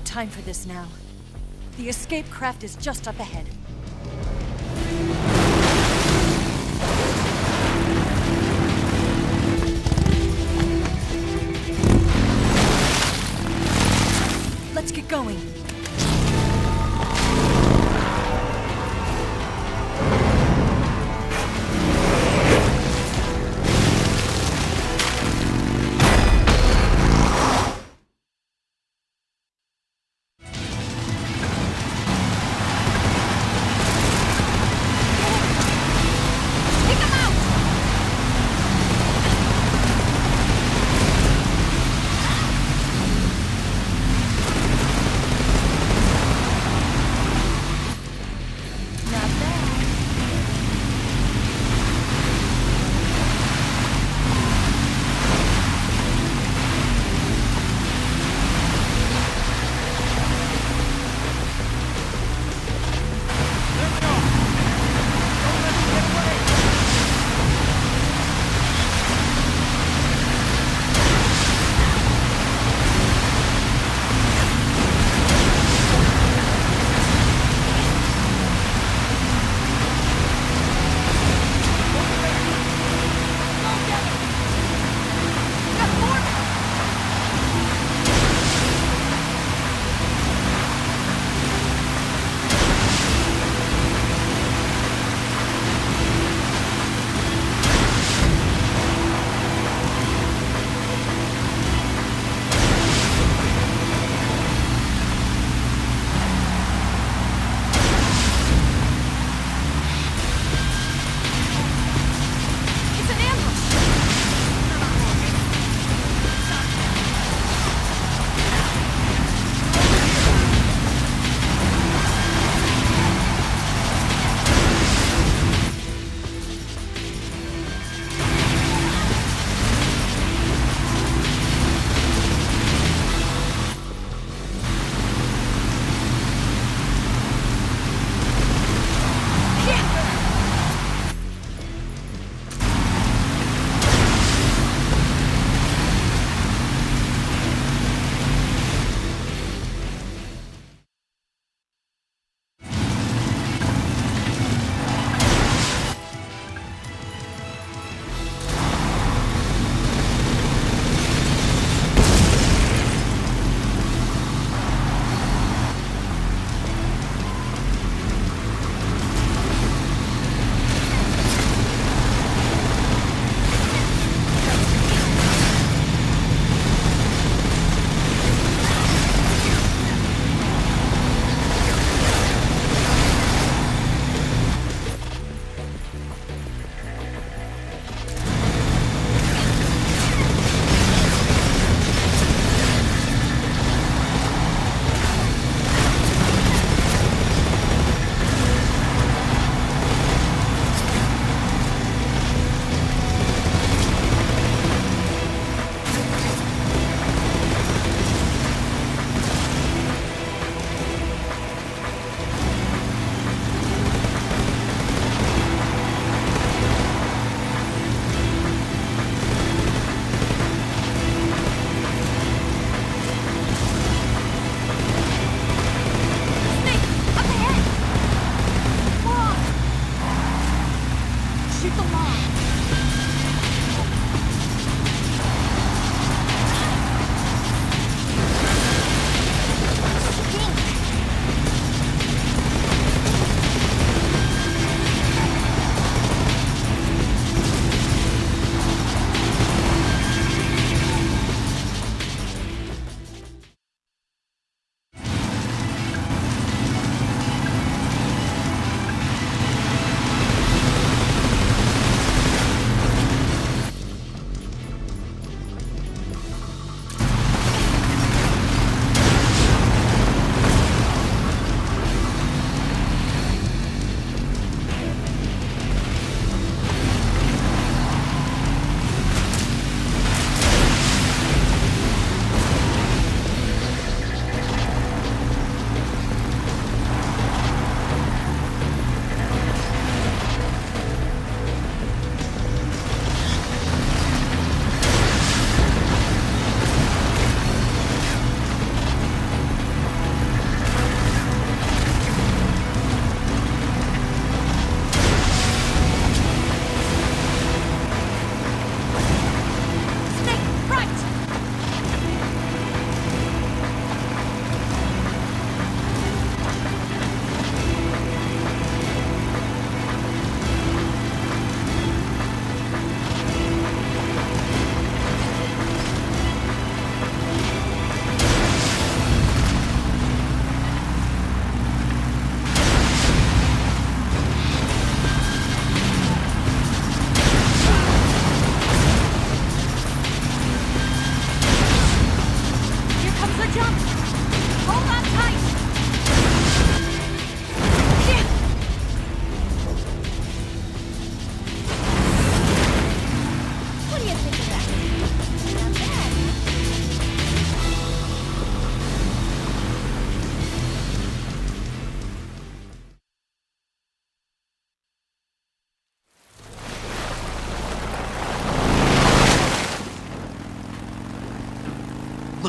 time for this now. The escape craft is just up ahead. Let's get going.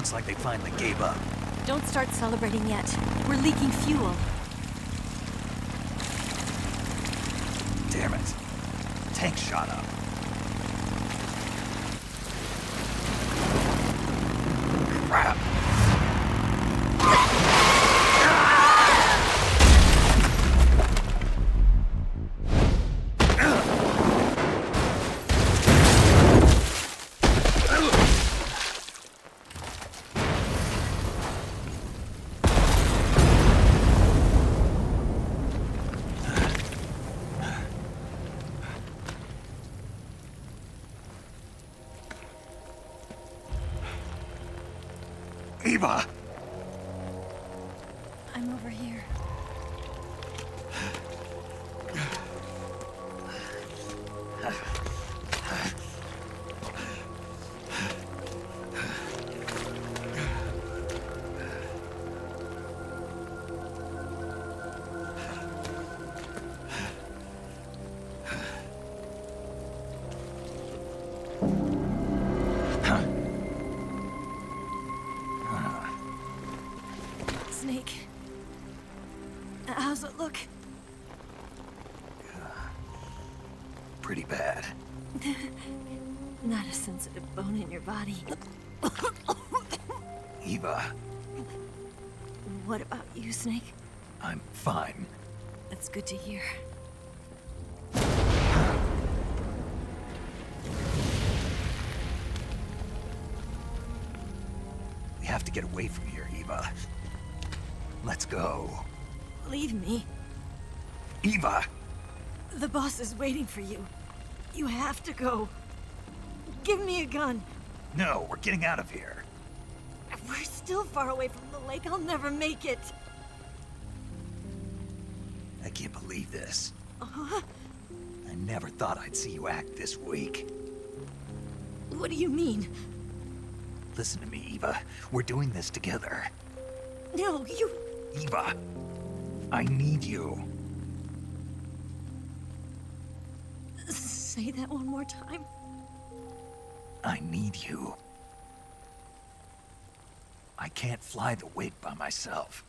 Looks like they finally gave up. Don't start celebrating yet. We're leaking fuel. Damn it. Tank shot up. Crap. Eva! I'm over here. Snake. How's it look? Pretty bad. Not a sensitive bone in your body. Eva, What about you, Snake? I'm fine. That's good to hear. We have to get away from here, Eva. Let's go. Leave me. Eva! The boss is waiting for you. You have to go. Give me a gun. No, we're getting out of here. We're still far away from the lake. I'll never make it. I can't believe this. I never thought I'd see you act this weak. What do you mean? Listen to me, Eva. We're doing this together. No, you... Eva, I need you. Say that one more time. I need you. I can't fly the wig by myself.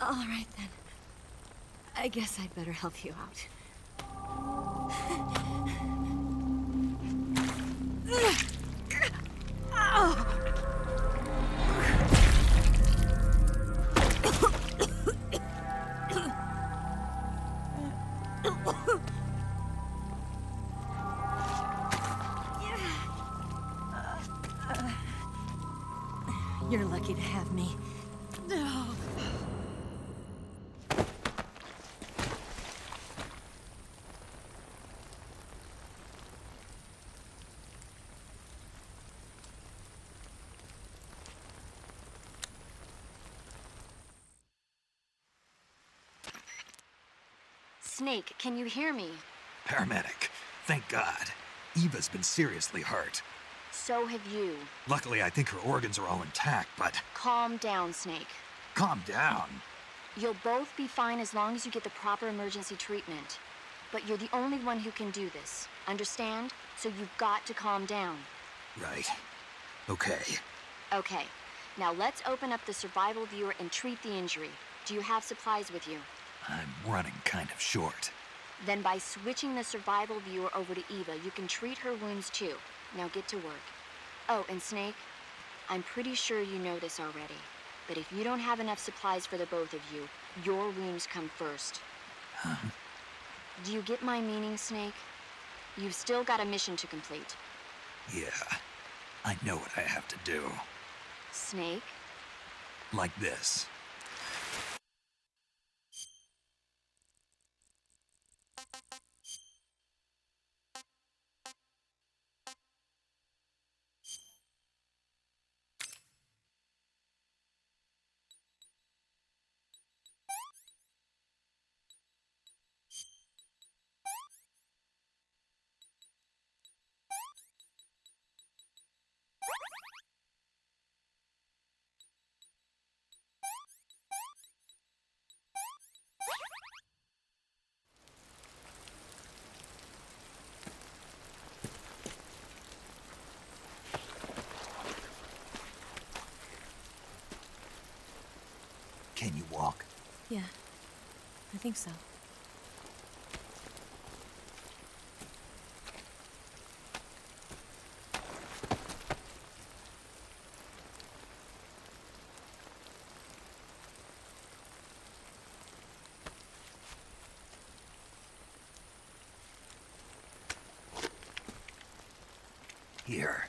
All right, then. I guess I'd better help you out. You're lucky to have me. Snake, can you hear me? Paramedic, thank God. Eva's been seriously hurt. So have you. Luckily, I think her organs are all intact, but... Calm down, Snake. Calm down. You'll both be fine as long as you get the proper emergency treatment. But you're the only one who can do this. Understand? So you've got to calm down. Right. Okay. Okay. Now let's open up the survival viewer and treat the injury. Do you have supplies with you? I'm running kind of short. Then by switching the survival viewer over to Eva, you can treat her wounds too. Now get to work. Oh, and Snake, I'm pretty sure you know this already, but if you don't have enough supplies for the both of you, your wounds come first. Huh? Do you get my meaning, Snake? You've still got a mission to complete. Yeah. I know what I have to do. Snake? Like this. Can you walk? Yeah, I think so. Here.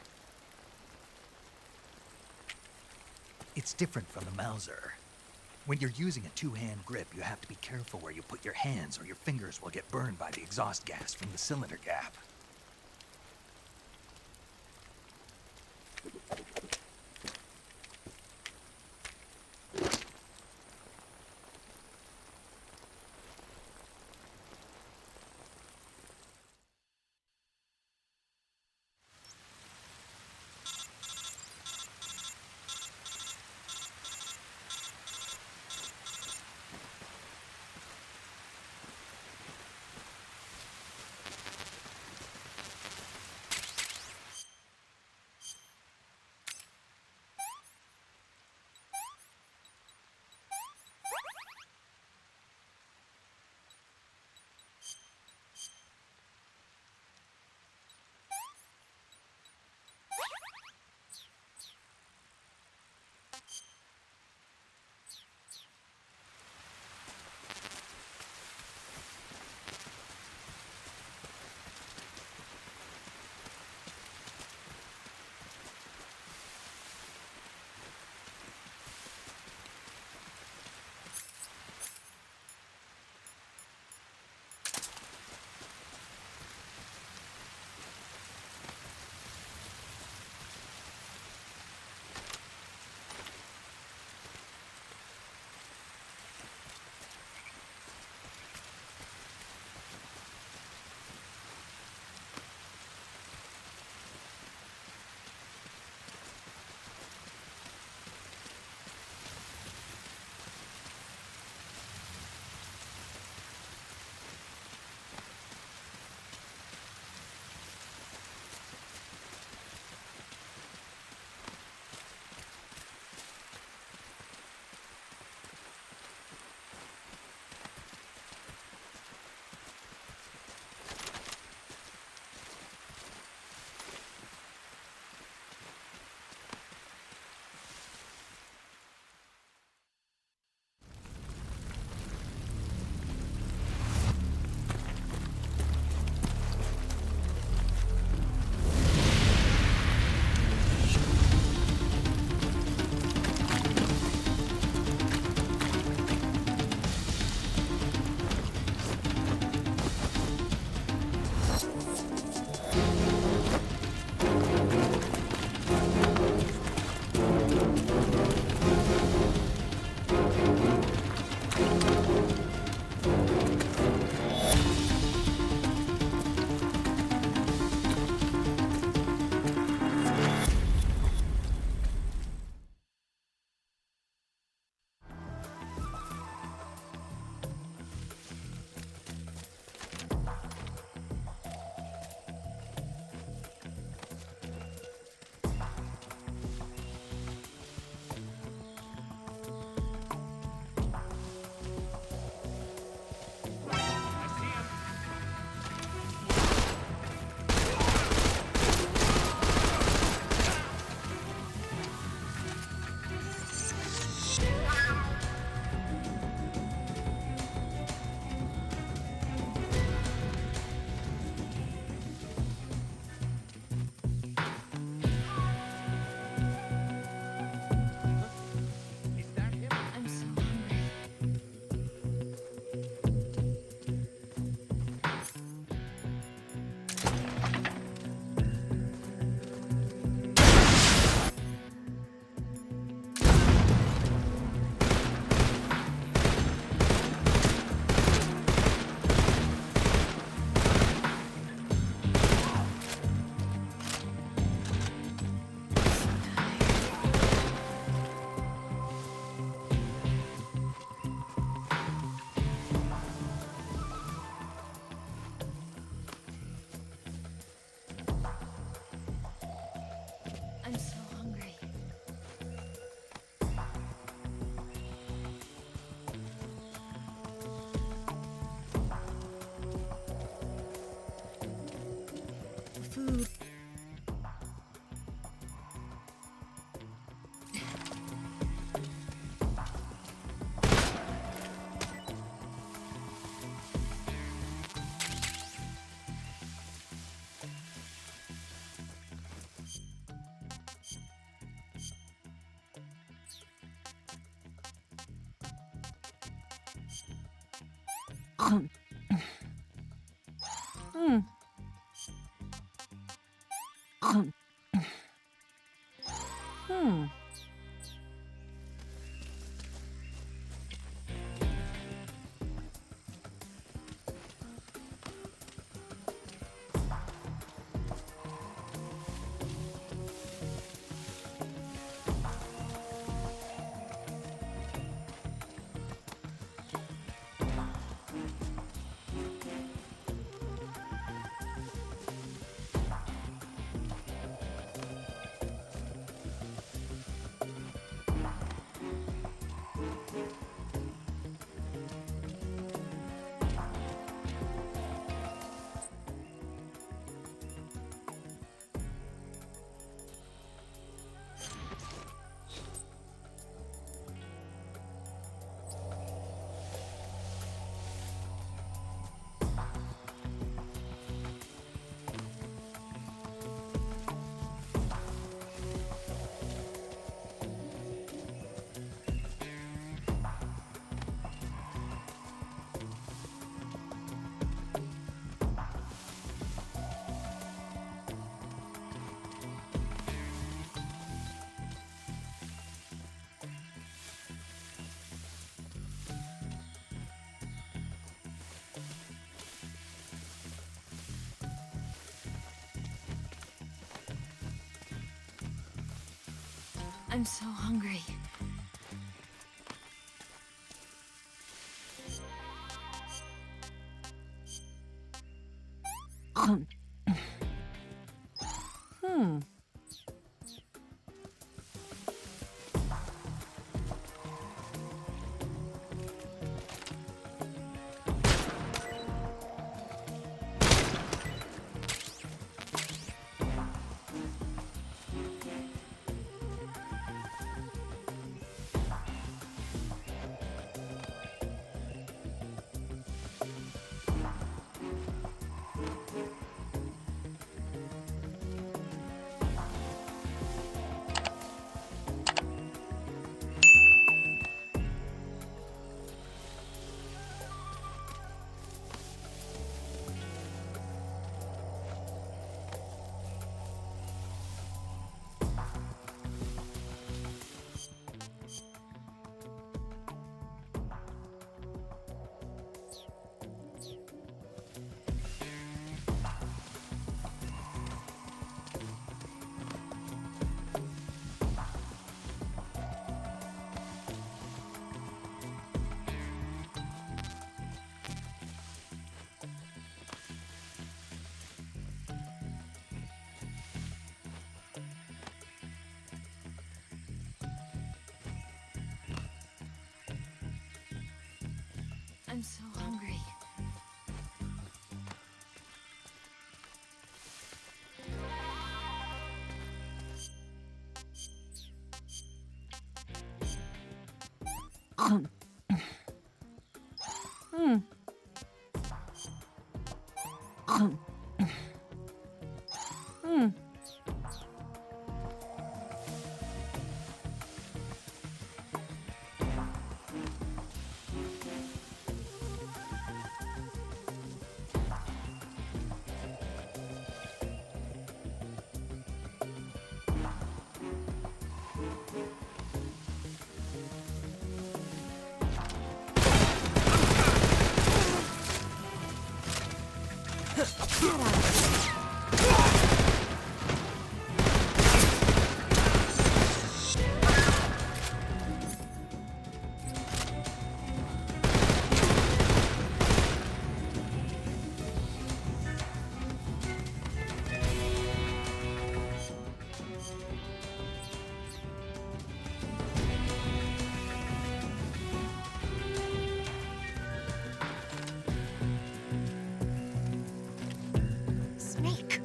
It's different from the Mauser. When you're using a two-hand grip, you have to be careful where you put your hands or your fingers will get burned by the exhaust gas from the cylinder gap. I'm so hungry. I'm so hungry. Snake!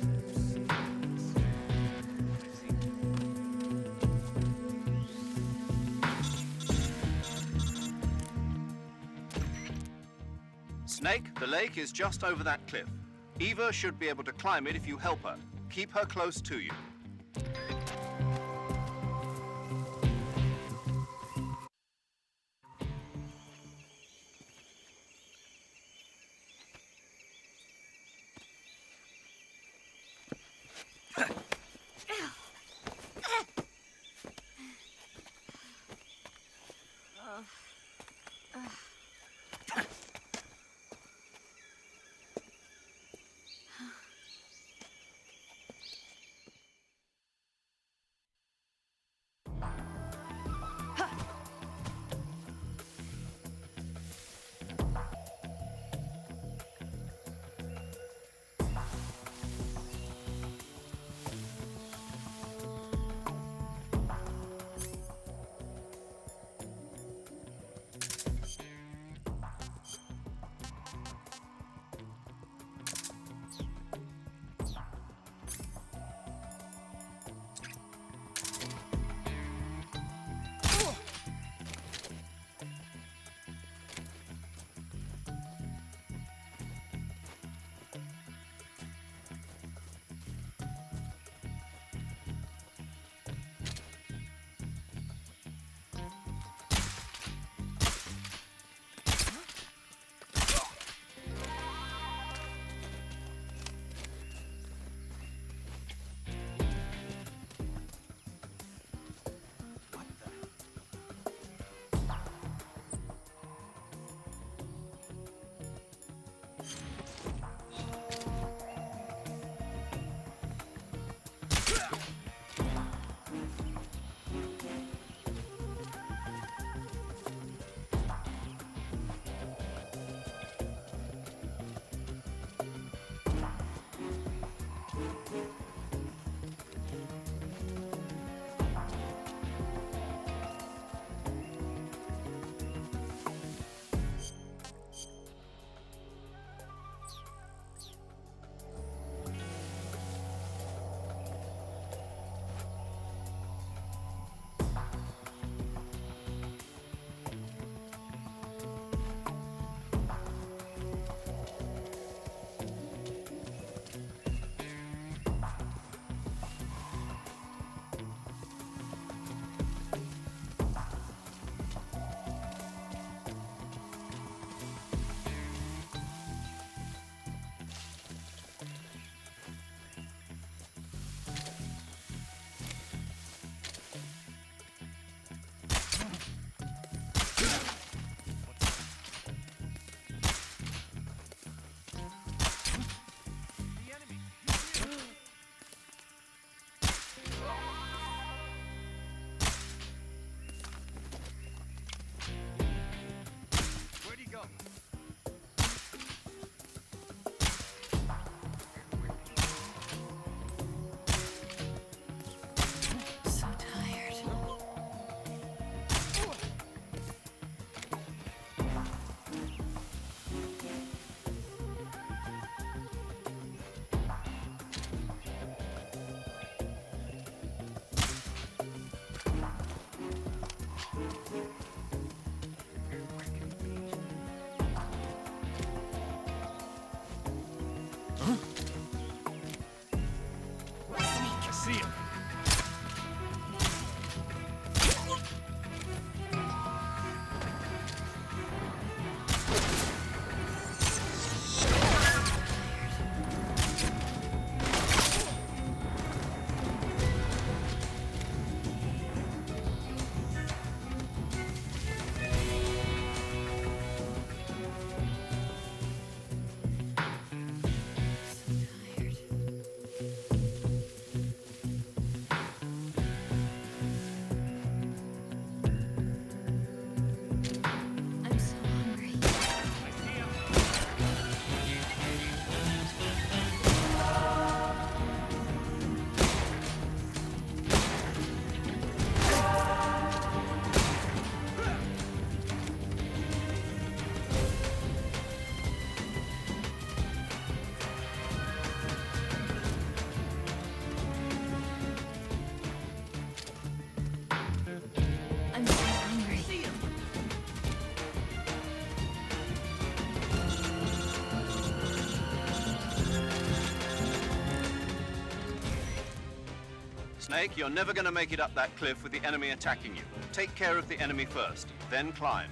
Snake, the lake is just over that cliff. Eva should be able to climb it if you help her. Keep her close to you. Huh? I see him. I'm so hungry. I'm so hungry. Snake, you're never going to make it up that cliff with the enemy attacking you. Take care of the enemy first, then climb.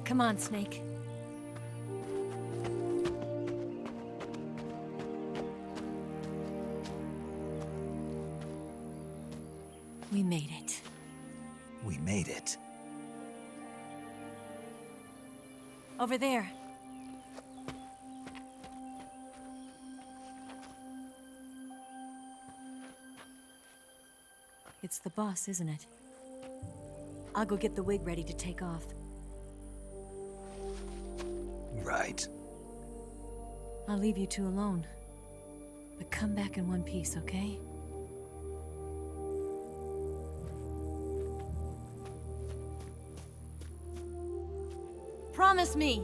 Come on, Snake. We made it. We made it. Over there. It's the boss, isn't it? I'll go get the wig ready to take off. Right. I'll leave you two alone. But come back in one piece, okay? Promise me!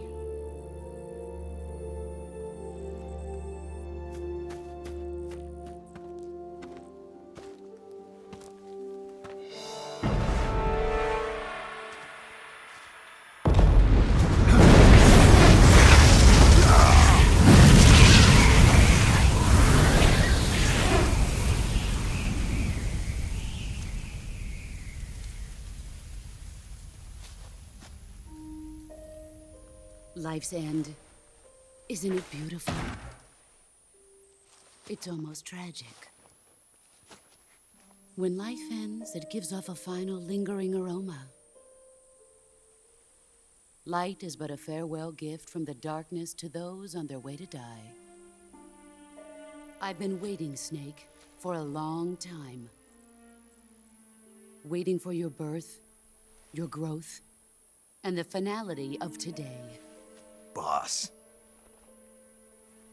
Life's end. Isn't it beautiful? It's almost tragic. When life ends, it gives off a final lingering aroma. Light is but a farewell gift from the darkness to those on their way to die. I've been waiting, Snake, for a long time. Waiting for your birth, your growth, and the finality of today. Boss.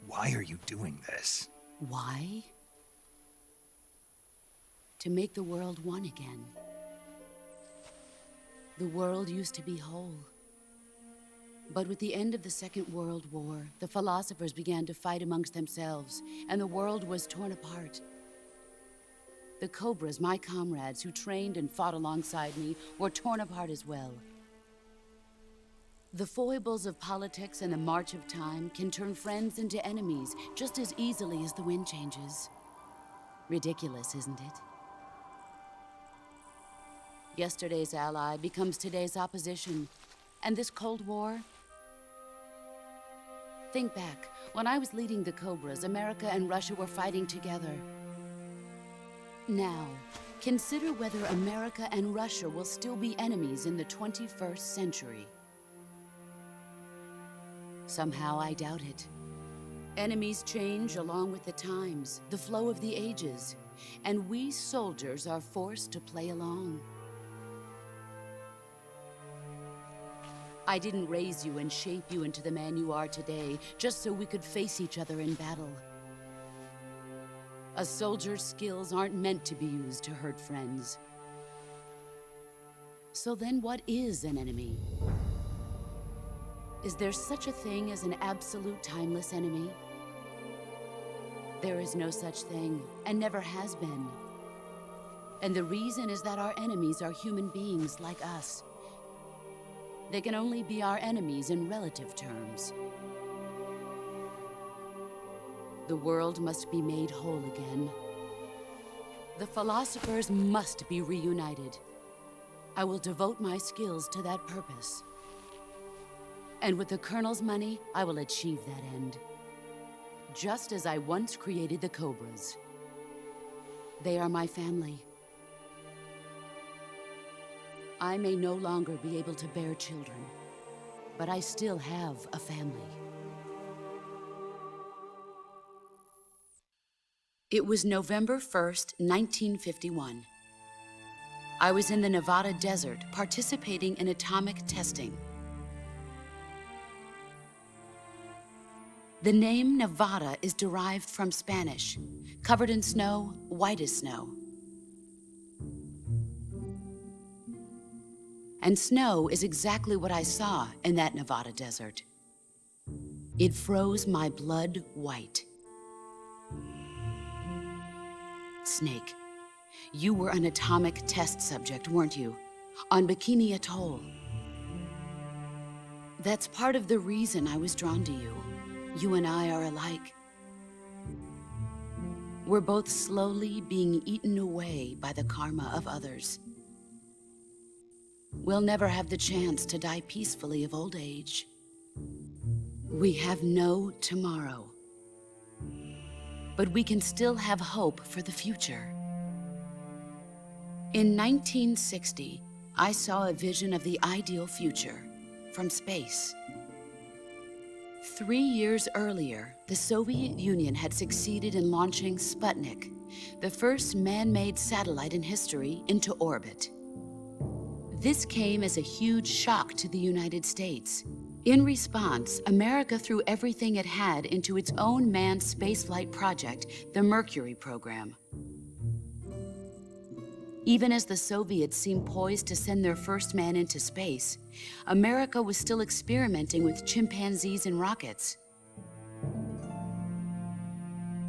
Why are you doing this? Why? To make the world one again. The world used to be whole. But with the end of the Second World War, the philosophers began to fight amongst themselves, and the world was torn apart. The Cobras, my comrades who trained and fought alongside me, were torn apart as well. The foibles of politics and the march of time can turn friends into enemies just as easily as the wind changes. Ridiculous, isn't it? Yesterday's ally becomes today's opposition. And this Cold War? Think back. When I was leading the Cobras, America and Russia were fighting together. Now, consider whether America and Russia will still be enemies in the 21st century. Somehow I doubt it. Enemies change along with the times, the flow of the ages, and we soldiers are forced to play along. I didn't raise you and shape you into the man you are today just so we could face each other in battle. A soldier's skills aren't meant to be used to hurt friends. So then what is an enemy? Is there such a thing as an absolute timeless enemy? There is no such thing, and never has been. And the reason is that our enemies are human beings like us. They can only be our enemies in relative terms. The world must be made whole again. The philosophers must be reunited. I will devote my skills to that purpose. And with the Colonel's money, I will achieve that end. Just as I once created the Cobras. They are my family. I may no longer be able to bear children, but I still have a family. It was November 1st, 1951. I was in the Nevada desert participating in atomic testing. The name Nevada is derived from Spanish, covered in snow, white as snow. And snow is exactly what I saw in that Nevada desert. It froze my blood white. Snake, you were an atomic test subject, weren't you? On Bikini Atoll. That's part of the reason I was drawn to you. You and I are alike. We're both slowly being eaten away by the karma of others. We'll never have the chance to die peacefully of old age. We have no tomorrow. But we can still have hope for the future. In 1960, I saw a vision of the ideal future from space. 3 years earlier, the Soviet Union had succeeded in launching Sputnik, the first man-made satellite in history, into orbit. This came as a huge shock to the United States. In response, America threw everything it had into its own manned spaceflight project, the Mercury program. Even as the Soviets seemed poised to send their first man into space, America was still experimenting with chimpanzees and rockets.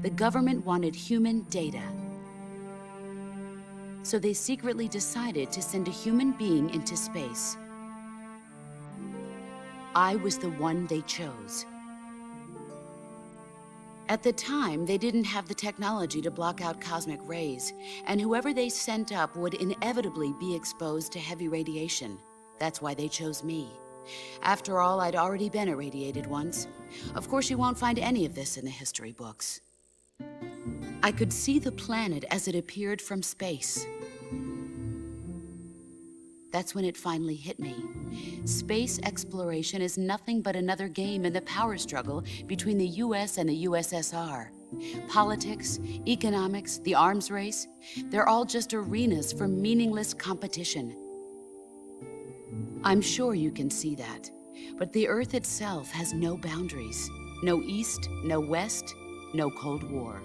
The government wanted human data. So they secretly decided to send a human being into space. I was the one they chose. At the time, they didn't have the technology to block out cosmic rays, and whoever they sent up would inevitably be exposed to heavy radiation. That's why they chose me. After all, I'd already been irradiated once. Of course, you won't find any of this in the history books. I could see the planet as it appeared from space. That's when it finally hit me. Space exploration is nothing but another game in the power struggle between the US and the USSR. Politics, economics, the arms race, they're all just arenas for meaningless competition. I'm sure you can see that, but the Earth itself has no boundaries. No East, no West, no Cold War.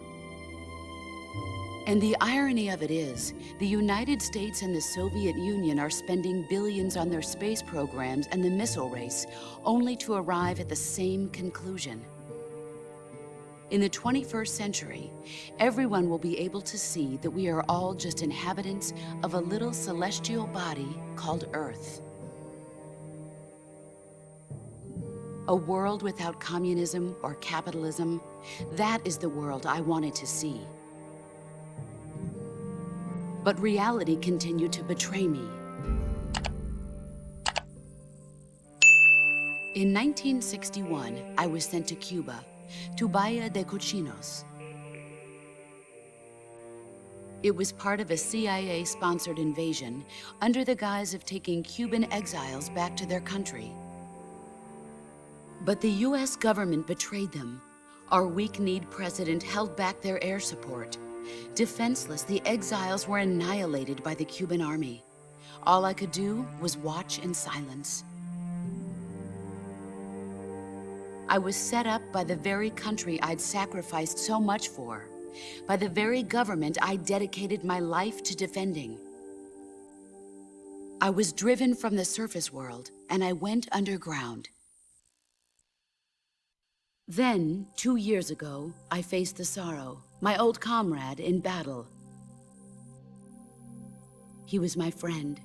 And the irony of it is, the United States and the Soviet Union are spending billions on their space programs and the missile race, only to arrive at the same conclusion. In the 21st century, everyone will be able to see that we are all just inhabitants of a little celestial body called Earth. A world without communism or capitalism, that is the world I wanted to see. But reality continued to betray me. In 1961, I was sent to Cuba, to Bahia de Cochinos. It was part of a CIA-sponsored invasion under the guise of taking Cuban exiles back to their country. But the US government betrayed them. Our weak-kneed president held back their air support. Defenseless, the exiles were annihilated by the Cuban army. All I could do was watch in silence. I was set up by the very country I'd sacrificed so much for, by the very government I dedicated my life to defending. I was driven from the surface world, and I went underground. Then, 2 years ago, I faced the sorrow, my old comrade in battle. He was my friend.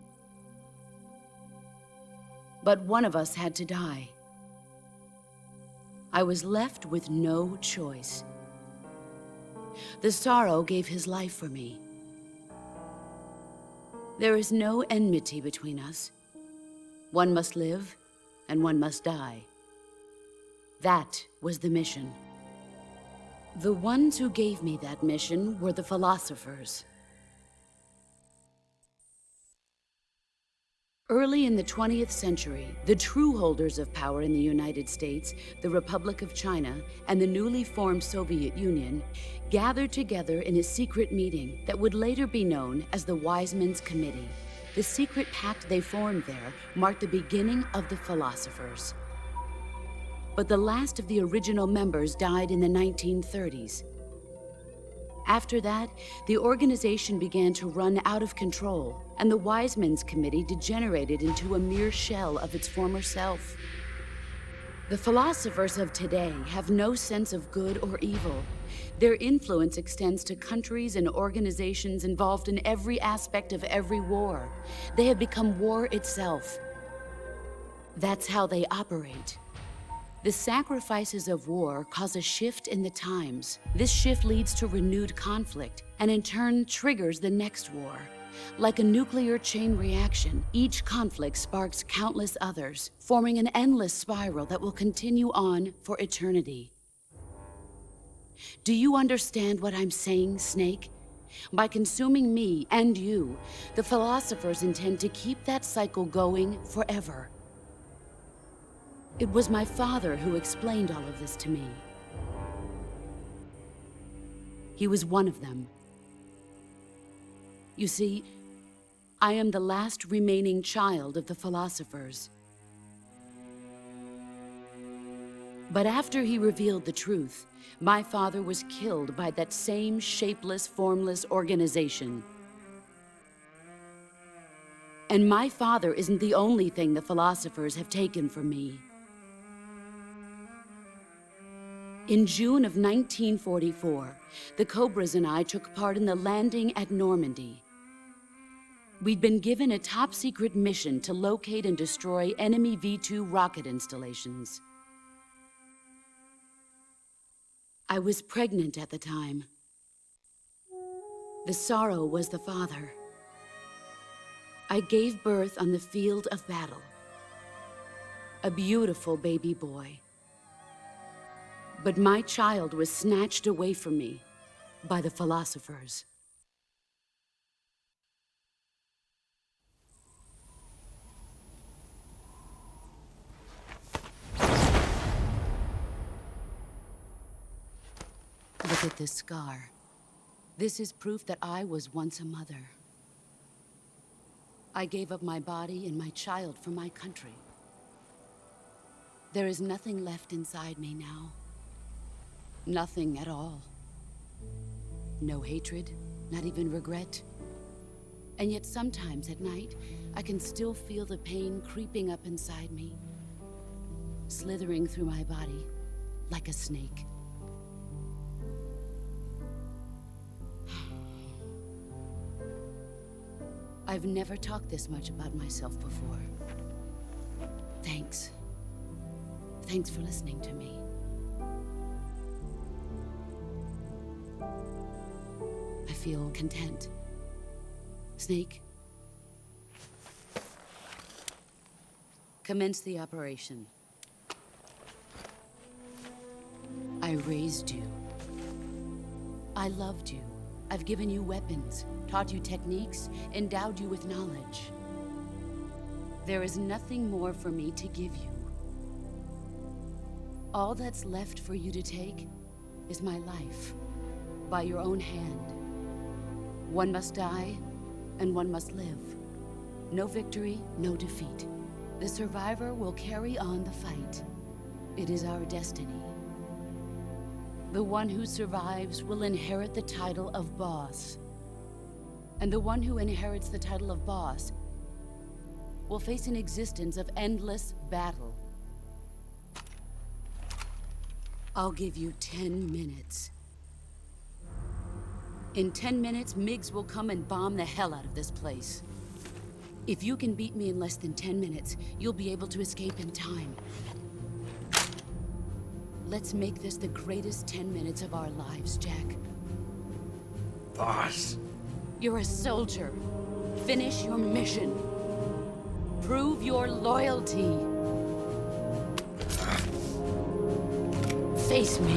But one of us had to die. I was left with no choice. The sorrow gave his life for me. There is no enmity between us. One must live, and one must die. That was the mission. The ones who gave me that mission were the philosophers. Early in the 20th century, the true holders of power in the United States, the Republic of China, and the newly formed Soviet Union gathered together in a secret meeting that would later be known as the Wise Men's Committee. The secret pact they formed there marked the beginning of the philosophers. But the last of the original members died in the 1930s. After that, the organization began to run out of control, and the Wise Men's Committee degenerated into a mere shell of its former self. The philosophers of today have no sense of good or evil. Their influence extends to countries and organizations involved in every aspect of every war. They have become war itself. That's how they operate. The sacrifices of war cause a shift in the times. This shift leads to renewed conflict, and in turn triggers the next war. Like a nuclear chain reaction, each conflict sparks countless others, forming an endless spiral that will continue on for eternity. Do you understand what I'm saying, Snake? By consuming me and you, the philosophers intend to keep that cycle going forever. It was my father who explained all of this to me. He was one of them. You see, I am the last remaining child of the philosophers. But after he revealed the truth, my father was killed by that same shapeless, formless organization. And my father isn't the only thing the philosophers have taken from me. In June of 1944, the Cobras and I took part in the landing at Normandy. We'd been given a top-secret mission to locate and destroy enemy V-2 rocket installations. I was pregnant at the time. The sorrow was the father. I gave birth on the field of battle. A beautiful baby boy. But my child was snatched away from me by the philosophers. Look at this scar. This is proof that I was once a mother. I gave up my body and my child for my country. There is nothing left inside me now. Nothing at all. No hatred, not even regret. And yet sometimes at night, I can still feel the pain creeping up inside me, slithering through my body like a snake. I've never talked this much about myself before. Thanks. Thanks for listening to me. I feel content. Snake, commence the operation. I raised you. I loved you. I've given you weapons, taught you techniques, endowed you with knowledge. There is nothing more for me to give you. All that's left for you to take is my life, by your own hand. One must die, and one must live. No victory, no defeat. The survivor will carry on the fight. It is our destiny. The one who survives will inherit the title of boss. And the one who inherits the title of boss will face an existence of endless battle. I'll give you 10 minutes. In 10 minutes, Miggs will come and bomb the hell out of this place. If you can beat me in less than 10 minutes, you'll be able to escape in time. Let's make this the greatest 10 minutes of our lives, Jack. Boss. You're a soldier. Finish your mission. Prove your loyalty. Face me.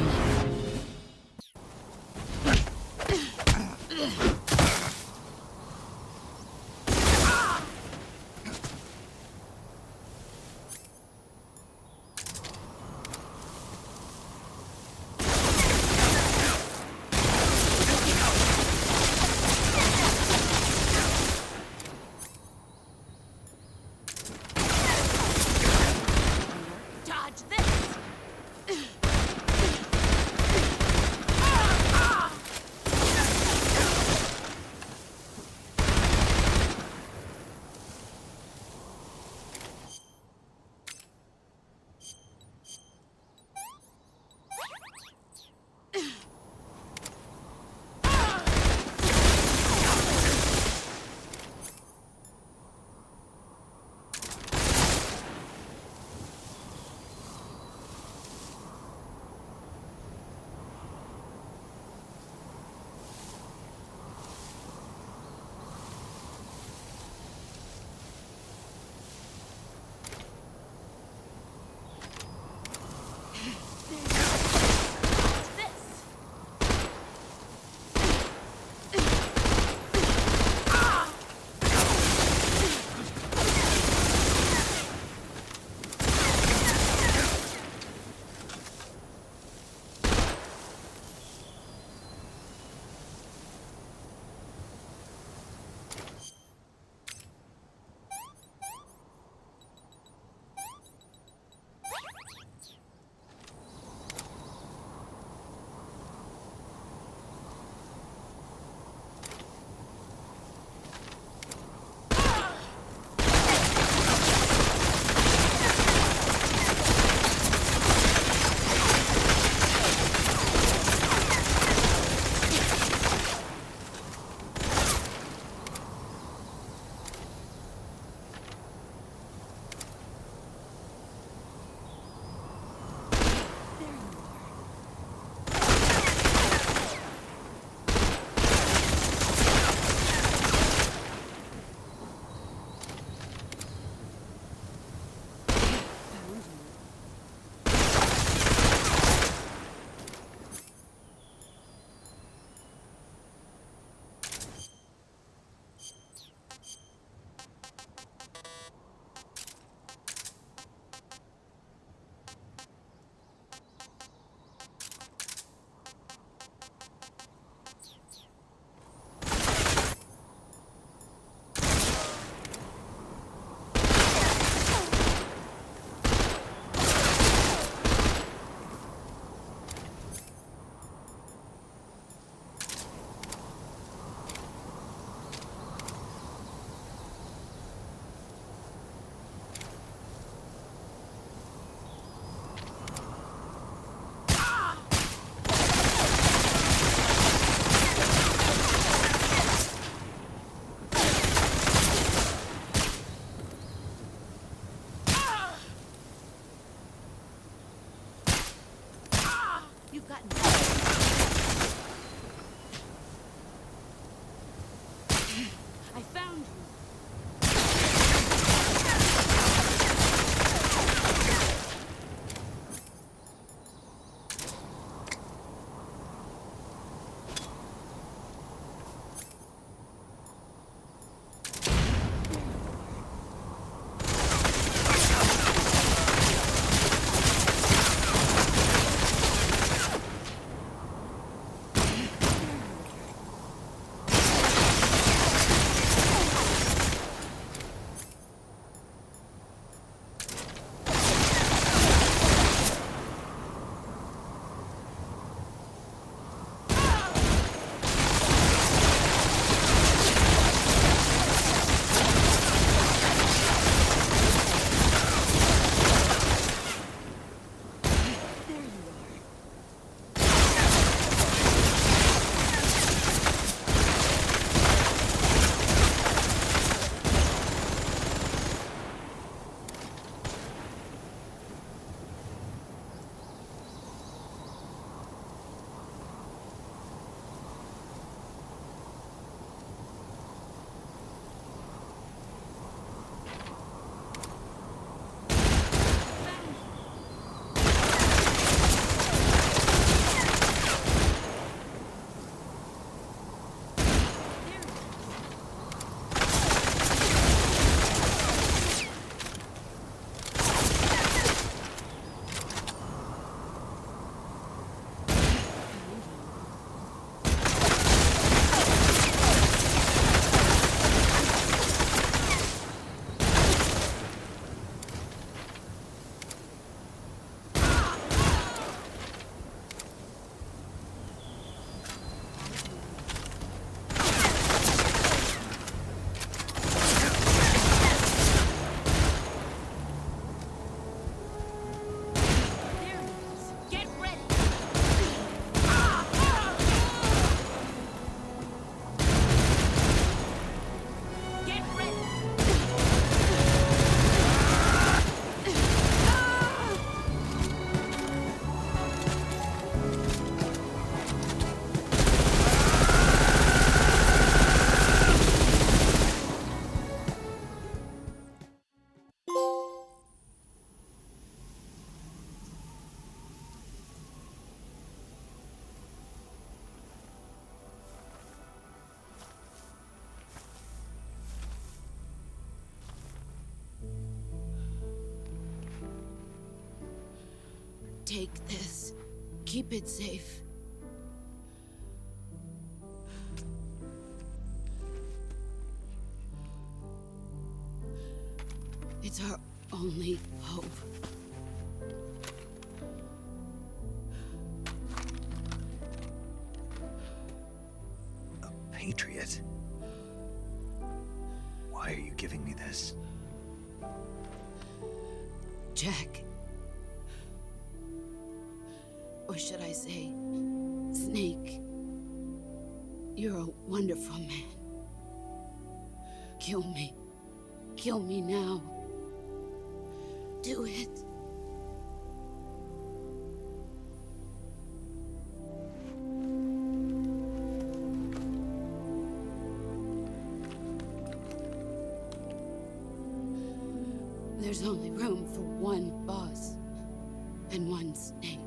Take this. Keep it safe. It's our only hope. A patriot? Why are you giving me this? Jack. Or should I say, Snake. You're a wonderful man. Kill me. Kill me now. Do it. There's only room for one boss and one snake.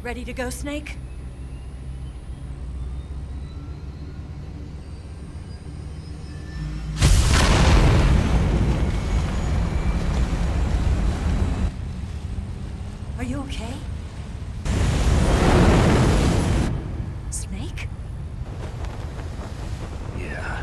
Ready to go, Snake? Are you okay? Snake? Yeah.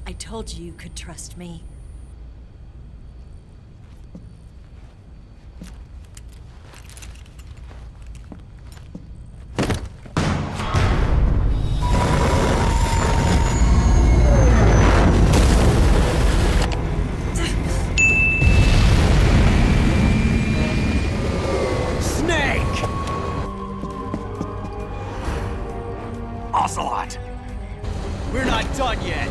I told you you could trust me. Snake! Ocelot! We're not done yet!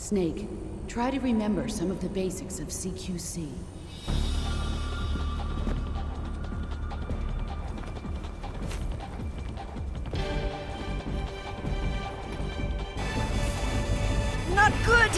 Snake, try to remember some of the basics of CQC. Not good!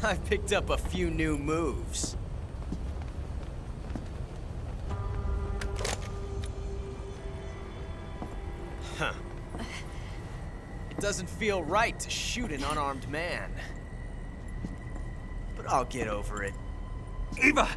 I picked up a few new moves. Huh. It doesn't feel right to shoot an unarmed man. But I'll get over it. Eva!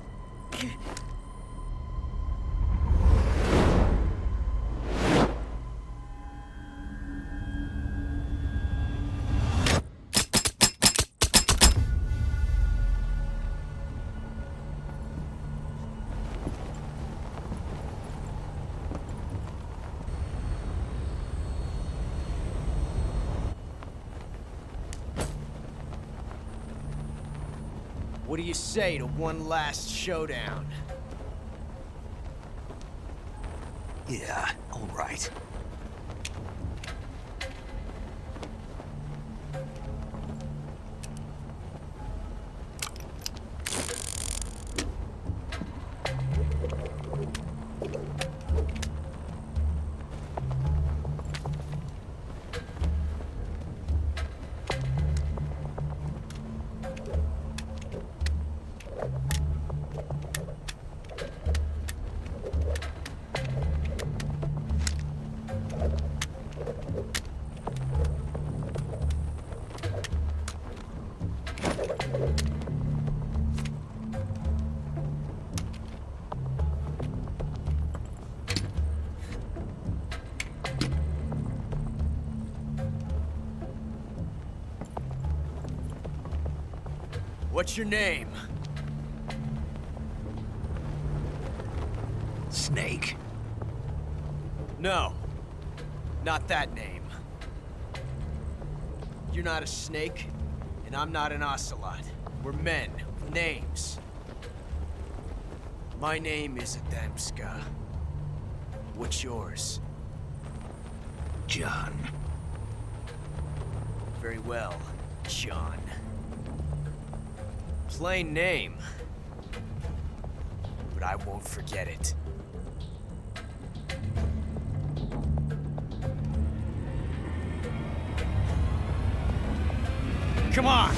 What do you say to one last showdown? Yeah, all right. What's your name? Snake. No, not that name. You're not a snake, and I'm not an ocelot. We're men with names. My name is Adamska. What's yours? John. Very well, John. Plain name. But I won't forget it. Come on!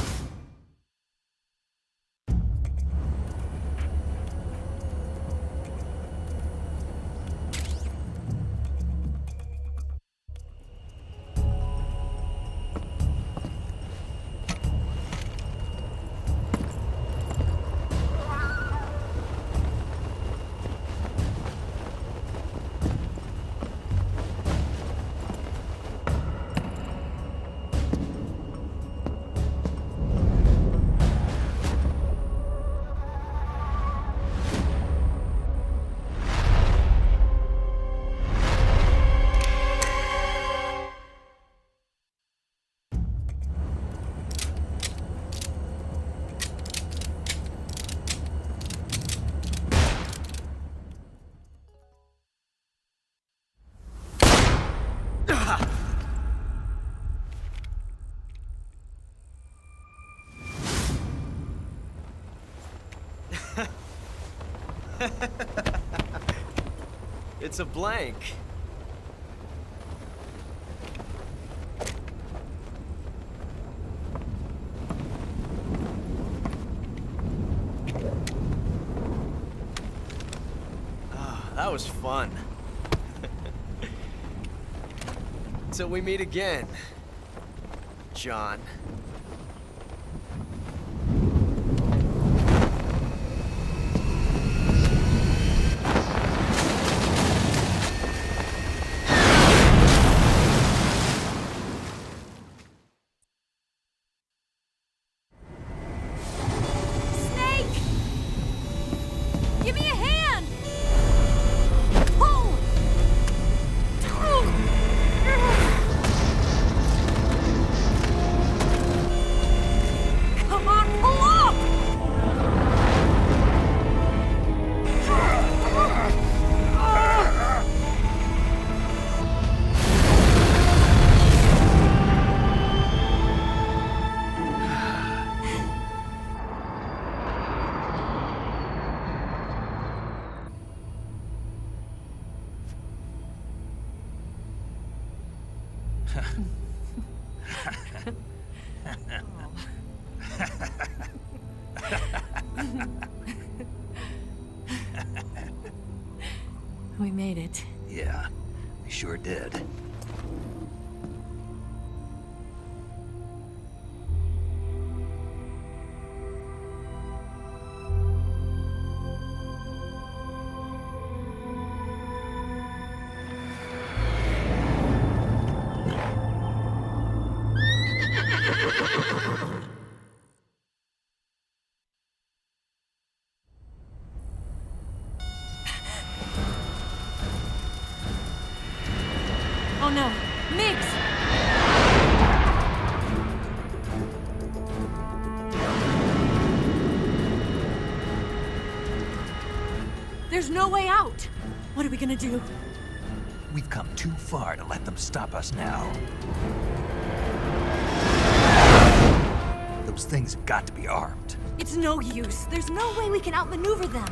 It's a blank. That was fun. Until we meet again, John. Snake! Give me a hand! Pull! Come on, pull up! We made it. Yeah, we sure did. Oh no, Migs! There's no way out! What are we gonna do? We've come too far to let them stop us now. Those things have got to be armed. It's no use. There's no way we can outmaneuver them.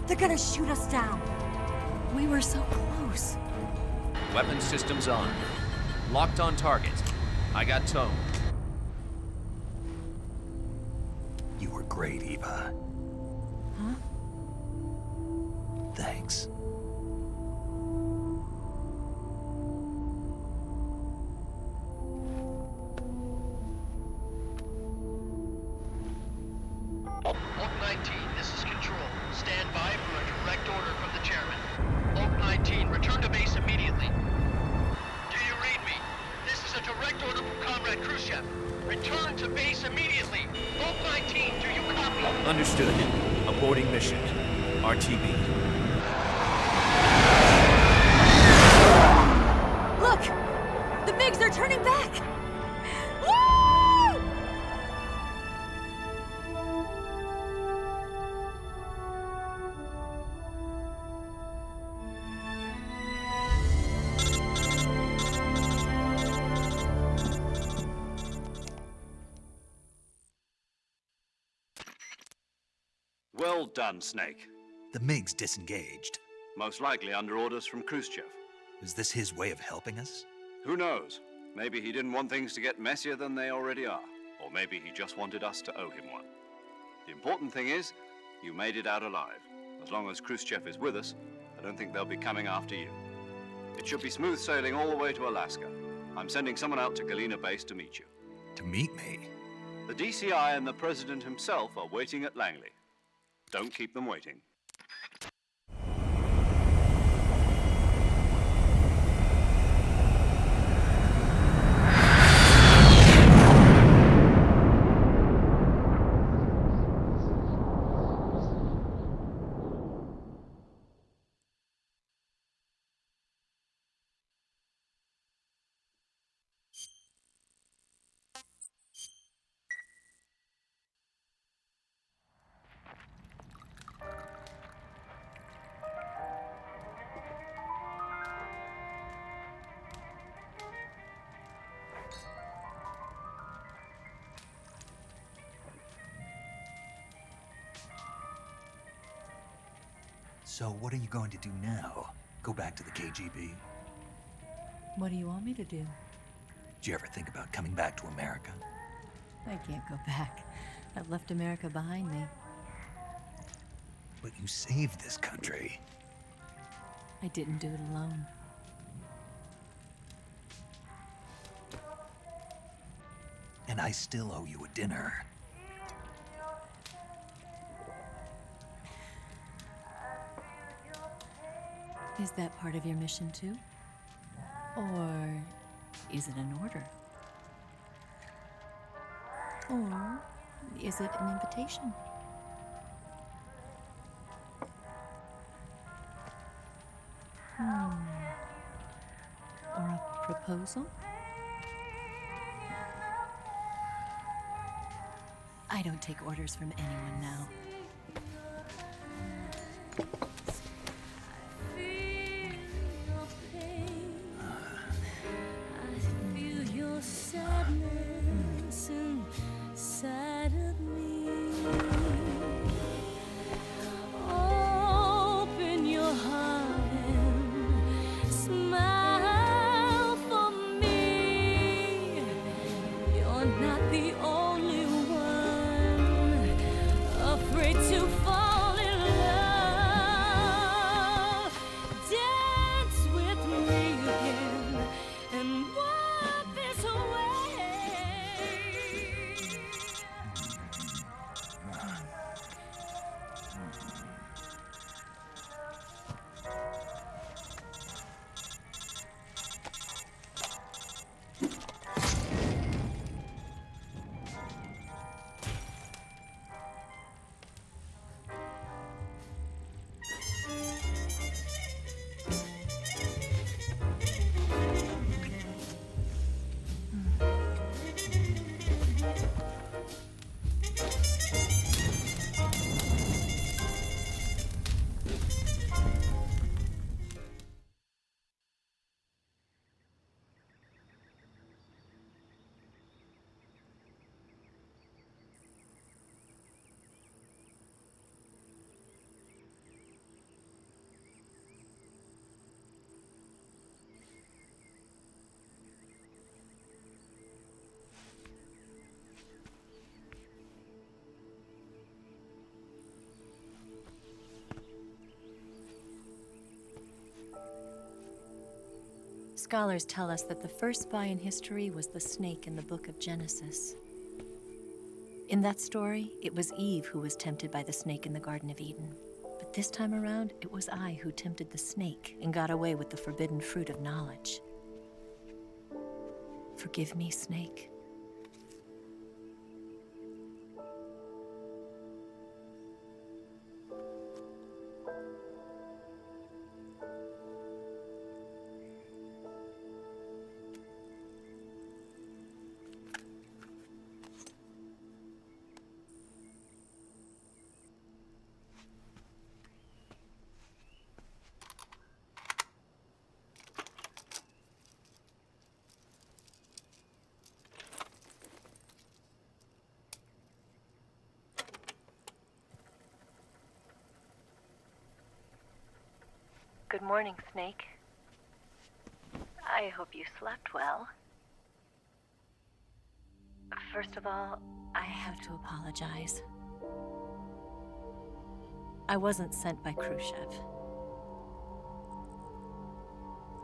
They're gonna shoot us down. We were so close. Weapon systems on. Locked on target. I got tone. You were great, Eva. Huh? Thanks. Oak 19, this is Control. Stand by for a direct order from the chairman. Oak 19, return to base immediately. Do you read me? This is a direct order from Comrade Khrushchev. Return to base immediately. Oak 19, do you copy? Understood. Aborting mission. RTB. Look! The MiGs are turning back! Woo! Well done, Snake. The MiGs disengaged. Most likely under orders from Khrushchev. Is this his way of helping us? Who knows? Maybe he didn't want things to get messier than they already are. Or maybe he just wanted us to owe him one. The important thing is, you made it out alive. As long as Khrushchev is with us, I don't think they'll be coming after you. It should be smooth sailing all the way to Alaska. I'm sending someone out to Galena Base to meet you. To meet me? The DCI and the President himself are waiting at Langley. Don't keep them waiting. So what are you going to do now? Go back to the KGB? What do you want me to do? Did you ever think about coming back to America? I can't go back. I've left America behind me. But you saved this country. I didn't do it alone. And I still owe you a dinner. Is that part of your mission too? Or is it an order? Or is it an invitation? Or a proposal? I don't take orders from anyone now. Scholars tell us that the first spy in history was the snake in the book of Genesis. In that story, it was Eve who was tempted by the snake in the Garden of Eden. But this time around, it was I who tempted the snake and got away with the forbidden fruit of knowledge. Forgive me, snake. Good morning, Snake. I hope you slept well. First of all, I have to apologize. I wasn't sent by Khrushchev.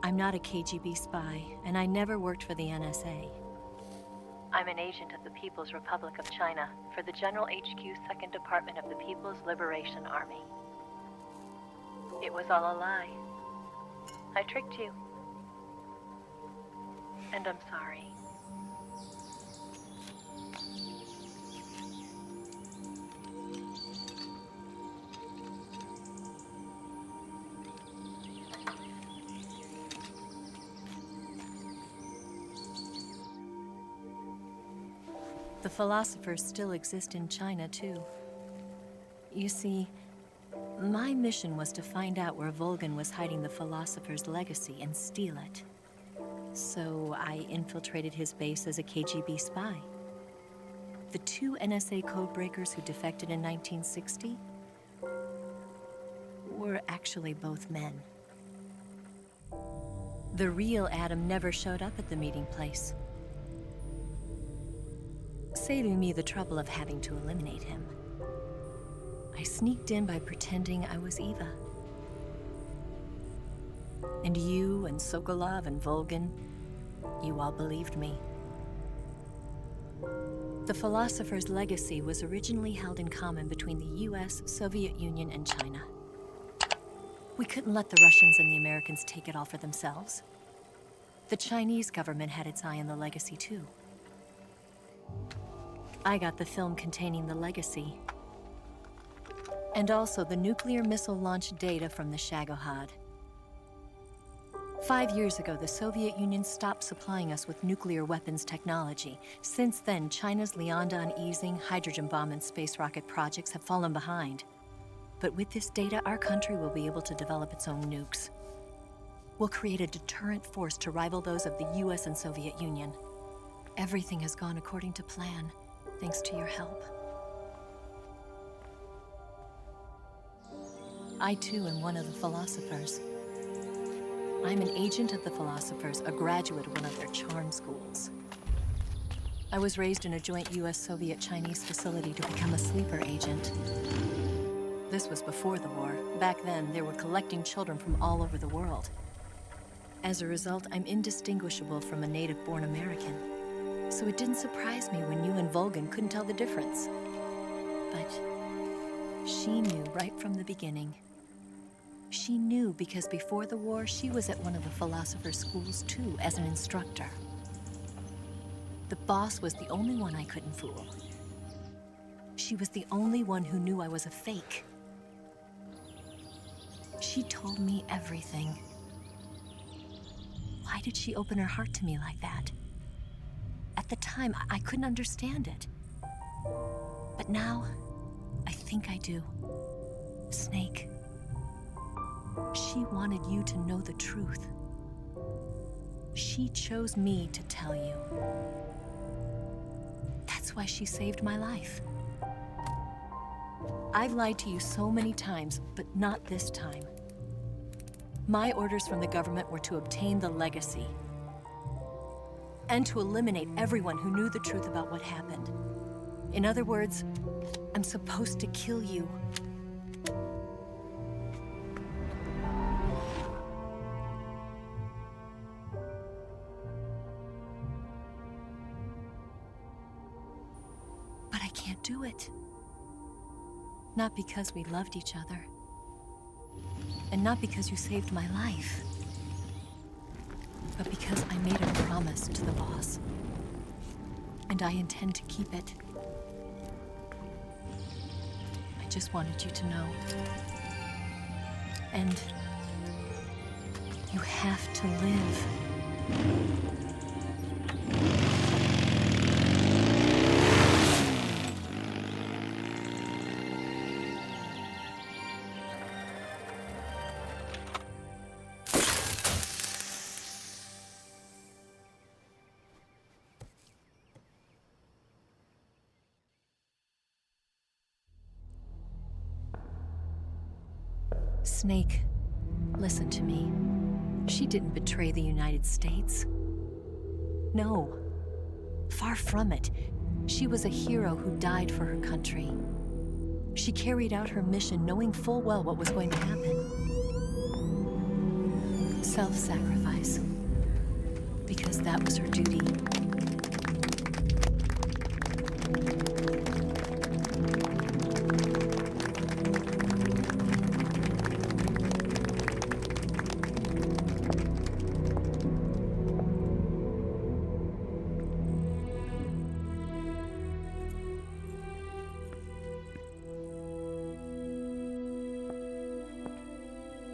I'm not a KGB spy, and I never worked for the NSA. I'm an agent of the People's Republic of China for the General HQ 2nd Department of the People's Liberation Army. It was all a lie. I tricked you. And I'm sorry. The philosophers still exist in China, too. You see, my mission was to find out where Volgan was hiding the philosopher's legacy and steal it. So I infiltrated his base as a KGB spy. The two NSA codebreakers who defected in 1960 were actually both men. The real Adam never showed up at the meeting place, saving me the trouble of having to eliminate him. I sneaked in by pretending I was Eva. And you and Sokolov and Volgin, you all believed me. The philosopher's legacy was originally held in common between the US, Soviet Union, and China. We couldn't let the Russians and the Americans take it all for themselves. The Chinese government had its eye on the legacy too. I got the film containing the legacy, and also the nuclear missile launch data from the Shagohod. 5 years ago, the Soviet Union stopped supplying us with nuclear weapons technology. Since then, China's Liaodong easing, hydrogen bomb, and space rocket projects have fallen behind. But with this data, our country will be able to develop its own nukes. We'll create a deterrent force to rival those of the US and Soviet Union. Everything has gone according to plan, thanks to your help. I too am one of the philosophers. I'm an agent of the philosophers, a graduate of one of their charm schools. I was raised in a joint US-Soviet-Chinese facility to become a sleeper agent. This was before the war. Back then, they were collecting children from all over the world. As a result, I'm indistinguishable from a native-born American. So it didn't surprise me when you and Volgin couldn't tell the difference. But she knew right from the beginning. She knew because before the war, she was at one of the philosopher's schools too, as an instructor. The boss was the only one I couldn't fool. She was the only one who knew I was a fake. She told me everything. Why did she open her heart to me like that? At the time, I couldn't understand it. But now, I think I do. Snake. She wanted you to know the truth. She chose me to tell you. That's why she saved my life. I've lied to you so many times, but not this time. My orders from the government were to obtain the legacy and to eliminate everyone who knew the truth about what happened. In other words, I'm supposed to kill you. But I can't do it. Not because we loved each other. And not because you saved my life. But because I made a promise to the boss. And I intend to keep it. I just wanted you to know. And you have to live. Snake, listen to me. She didn't betray the United States. No, far from it. She was a hero who died for her country. She carried out her mission knowing full well what was going to happen. Self-sacrifice. Because that was her duty.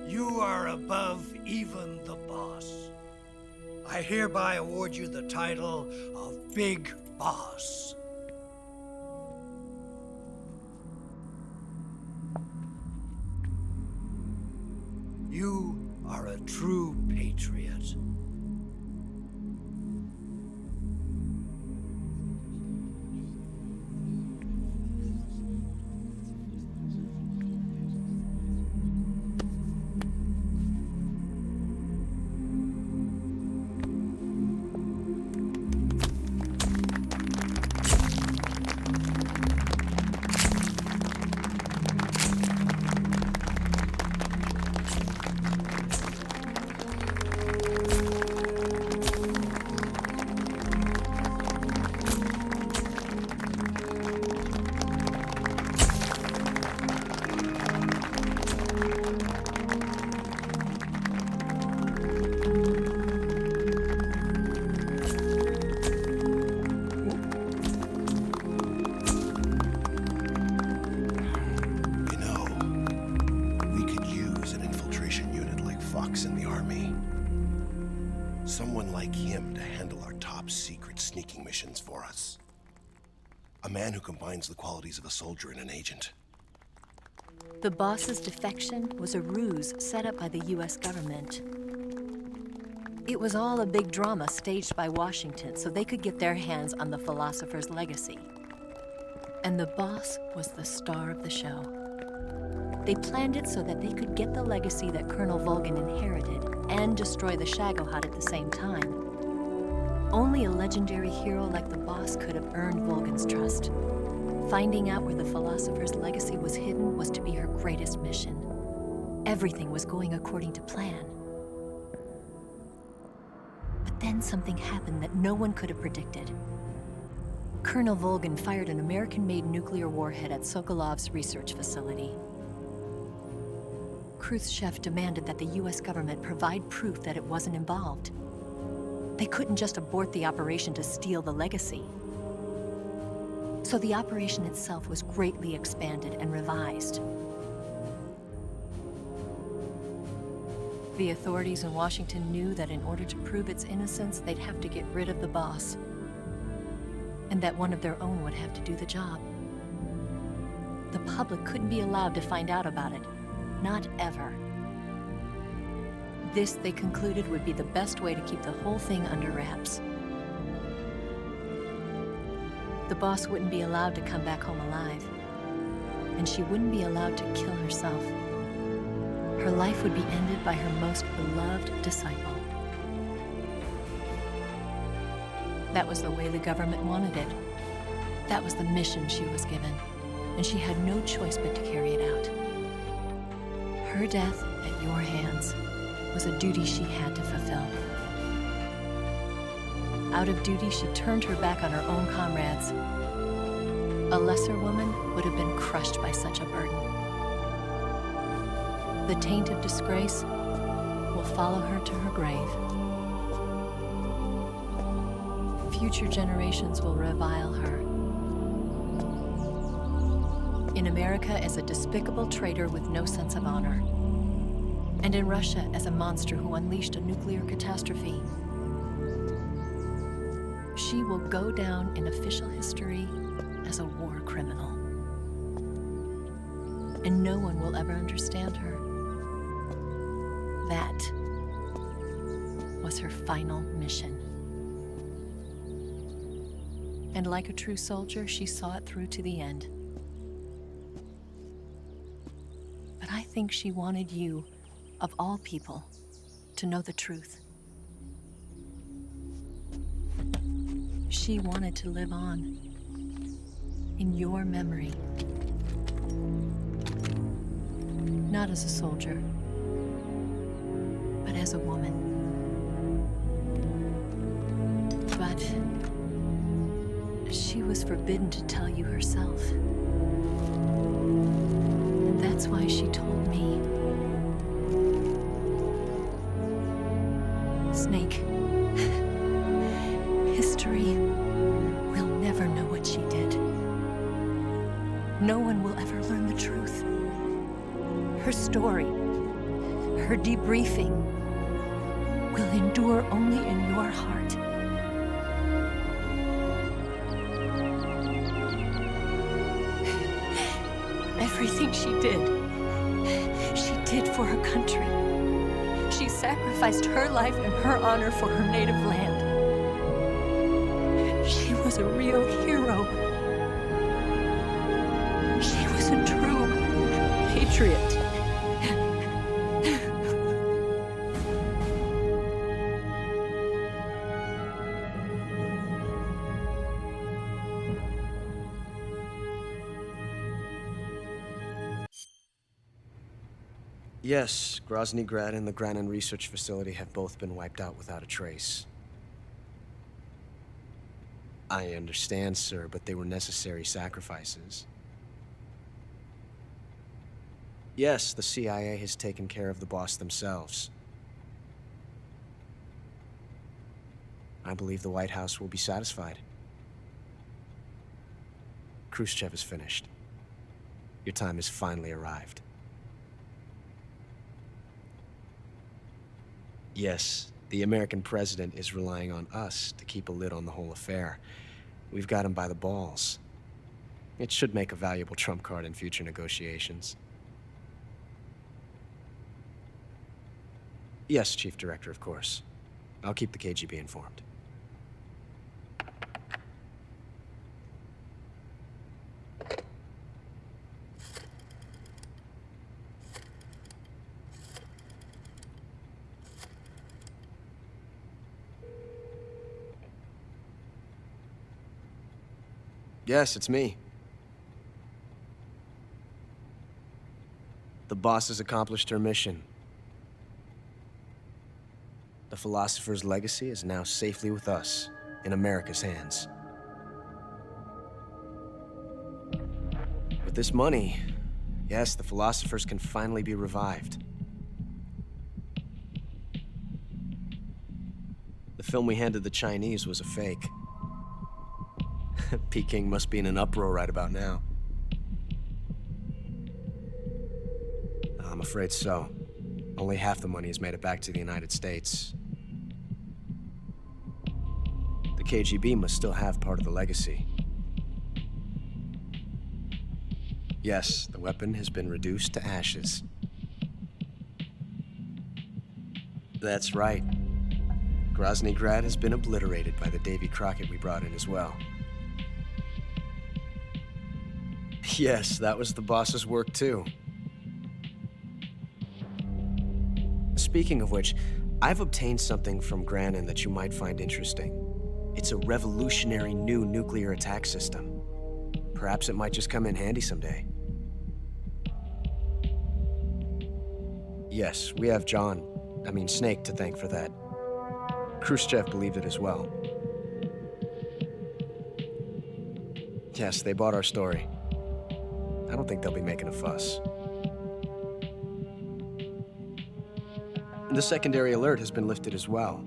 You are above even the boss. I hereby award you the title of Big Boss. You are a true patriot. like him to handle our top secret sneaking missions for us. A man who combines the qualities of a soldier and an agent. The boss's defection was a ruse set up by the US government. It was all a big drama staged by Washington so they could get their hands on the philosopher's legacy. And the boss was the star of the show. They planned it so that they could get the legacy that Colonel Volgin inherited and destroy the Shagohod at the same time. Only a legendary hero like the boss could have earned Volgin's trust. Finding out where the philosopher's legacy was hidden was to be her greatest mission. Everything was going according to plan. But then something happened that no one could have predicted. Colonel Volgin fired an American-made nuclear warhead at Sokolov's research facility. Khrushchev demanded that the US government provide proof that it wasn't involved. They couldn't just abort the operation to steal the legacy. So the operation itself was greatly expanded and revised. The authorities in Washington knew that in order to prove its innocence, they'd have to get rid of the boss, and that one of their own would have to do the job. The public couldn't be allowed to find out about it, not ever. This, they concluded, would be the best way to keep the whole thing under wraps. The boss wouldn't be allowed to come back home alive, and she wouldn't be allowed to kill herself. Her life would be ended by her most beloved disciple. That was the way the government wanted it. That was the mission she was given, and she had no choice but to carry it out. Her death at your hands was a duty she had to fulfill. Out of duty, she turned her back on her own comrades. A lesser woman would have been crushed by such a burden. The taint of disgrace will follow her to her grave. Future generations will revile her. In America as a despicable traitor with no sense of honor. And in Russia as a monster who unleashed a nuclear catastrophe. She will go down in official history as a war criminal. And no one will ever understand her. That was her final mission. And like a true soldier, she saw it through to the end. But I think she wanted you, of all people, to know the truth. She wanted to live on in your memory. Not as a soldier, but as a woman. But she was forbidden to tell you herself. And that's why she told me. Snake, history will never know what she did. No one will ever learn the truth. Her story, her debriefing, will endure only in your heart. Everything she did for her country. She sacrificed her life and her honor for her native land. She was a real hero. She was a true patriot. Yes, Grozny Grad and the Granin Research Facility have both been wiped out without a trace. I understand, sir, but they were necessary sacrifices. Yes, the CIA has taken care of the boss themselves. I believe the White House will be satisfied. Khrushchev is finished. Your time has finally arrived. Yes, The American president is relying on us to keep a lid on the whole affair. We've got him by the balls. It should make a valuable trump card in future negotiations. Yes, Chief Director, of course. I'll keep the KGB informed. Yes, it's me. The boss has accomplished her mission. The philosopher's legacy is now safely with us, in America's hands. With this money, yes, the philosophers can finally be revived. The film we handed the Chinese was a fake. Peking must be in an uproar right about now. I'm afraid so. Only half the money has made it back to the United States. The KGB must still have part of the legacy. Yes, the weapon has been reduced to ashes. That's right. Grozny Grad has been obliterated by the Davy Crockett we brought in as well. Yes, that was the boss's work too. Speaking of which, I've obtained something from Granin that you might find interesting. It's a revolutionary new nuclear attack system. Perhaps it might just come in handy someday. Yes, we have Snake to thank for that. Khrushchev believed it as well. Yes, they bought our story. I don't think they'll be making a fuss. The secondary alert has been lifted as well.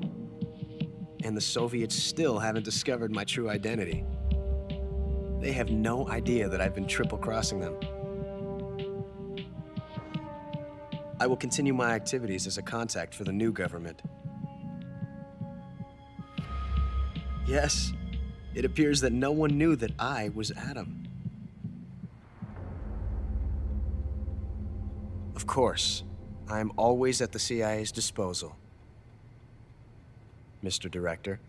And the Soviets still haven't discovered my true identity. They have no idea that I've been triple-crossing them. I will continue my activities as a contact for the new government. Yes, it appears that no one knew that I was Adam. Of course, I'm always at the CIA's disposal, Mr. Director.